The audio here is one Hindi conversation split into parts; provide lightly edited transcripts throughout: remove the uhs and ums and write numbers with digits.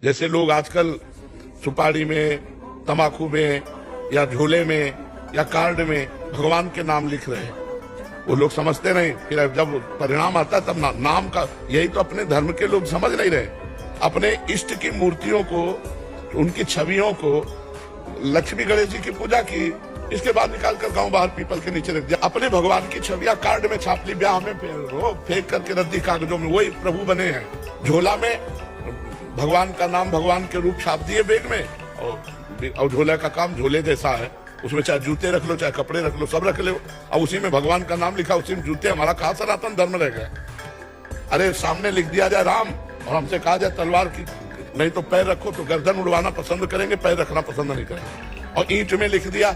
जैसे लोग आजकल सुपारी में, तम्बाकू में या झोले में या कार्ड में भगवान के नाम लिख रहे हैं, वो लोग समझते नहीं। फिर जब परिणाम आता है तब नाम का, यही तो अपने धर्म के लोग समझ नहीं रहे। अपने इष्ट की मूर्तियों को, उनकी छवियों को, लक्ष्मी गणेश जी की पूजा की, इसके बाद निकालकर गांव बाहर पीपल के नीचे रख दिया। अपने भगवान की छवियां कार्ड में छाप ली, ब्याह में फेंक करके रद्दी कागजों में, वही प्रभु बने हैं। झोला में भगवान का नाम, भगवान के रूप छाप दिए बैग में, और झोला का काम झोले जैसा है, उसमें चाहे जूते रख लो, चाहे कपड़े रख लो, सब रख लो, और उसी में भगवान का नाम लिखा, उसी में जूते। हमारा कहा सनातन धर्म रह गया? अरे सामने लिख दिया जाए राम और हमसे कहा जाए तलवार की नहीं तो पैर रखो, तो गर्दन उड़वाना पसंद करेंगे, पैर रखना पसंद नहीं करेंगे। और ईंट में लिख दिया,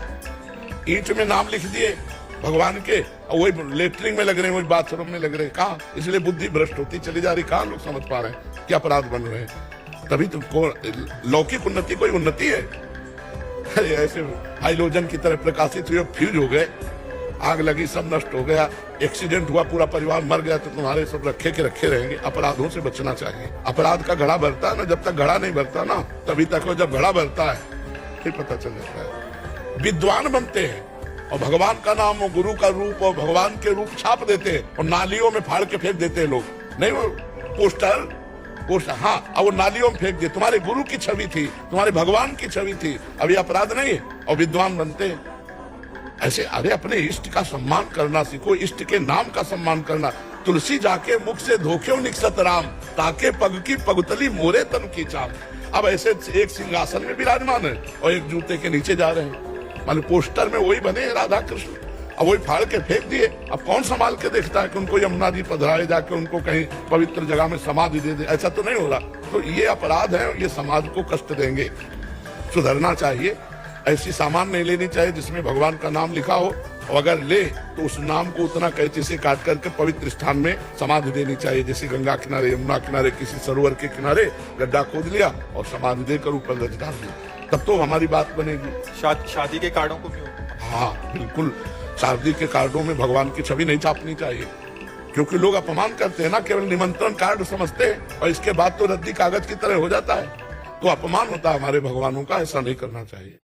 ईंट में नाम लिख दिए भगवान के, और वही लेटरिंग में लग रहे हैं, वही बाथरूम में लग रहे हैं। कहा? इसलिए बुद्धि भ्रष्ट होती चली जा रही। कहा लोग समझ पा रहे हैं कि अपराध बन रहे हैं? तभी तो लौकिक उन्नति कोई उन्नति है? ऐसे हाइलोजन की तरह प्रकाशित हुए, फ्यूज हो गए, आग लगी, सब नष्ट हो गया, एक्सीडेंट हुआ, पूरा परिवार मर गया, तो तुम्हारे सब रखे के रखे रहेंगे। अपराधों से बचना चाहिए। अपराध का घड़ा भरता है ना, जब तक घड़ा नहीं भरता ना तभी तक, जब घड़ा भरता है फिर पता चल जाता है। विद्वान बनते हैं और भगवान का नाम और गुरु का रूप और भगवान के रूप छाप देते हैं और नालियों में फाड़ के फेंक देते हैं लोग। नहीं, वो पोस्टर, हाँ, अब वो नालियों में फेंक दिए। तुम्हारे गुरु की छवि थी, तुम्हारे भगवान की छवि थी, अभी अपराध नहीं है और विद्वान बनते हैं। ऐसे अरे अपने इष्ट का सम्मान करना सीखो, इष्ट के नाम का सम्मान करना। तुलसी जाके मुख से धोखे निकसत राम, ताके पग की पगतली मोरे तन की चाप। अब ऐसे एक सिंहासन में विराजमान है और एक जूते के नीचे जा रहे हैं। मान पोस्टर में वही बने राधा कृष्ण, अब वही फाड़ के फेंक दिए। अब कौन संभाल के देखता है कि उनको यमुना जी पधराए जाके उनको कहीं पवित्र जगह में समाधि दे दे? ऐसा तो नहीं हो रहा। तो ये अपराध है, ये समाज को कष्ट देंगे। सुधरना चाहिए। ऐसी सामान नहीं लेनी चाहिए जिसमें भगवान का नाम लिखा हो, और अगर ले तो उस नाम को उतना कैंची से काट करके पवित्र स्थान में समाधि देनी चाहिए। जैसे गंगा किनारे, यमुना किनारे, किसी सरोवर के किनारे गड्ढा खोद लिया और समाधि देकर ऊपर गज डाल दिया, तब तो हमारी बात बनेगी। शादी के कार्डों को क्यों? हाँ बिल्कुल, शादी के कार्डों में भगवान की छवि नहीं छापनी चाहिए, क्योंकि लोग अपमान करते हैं ना, केवल निमंत्रण कार्ड समझते हैं और इसके बाद तो रद्दी कागज की तरह हो जाता है, तो अपमान होता है हमारे भगवानों का। ऐसा नहीं करना चाहिए।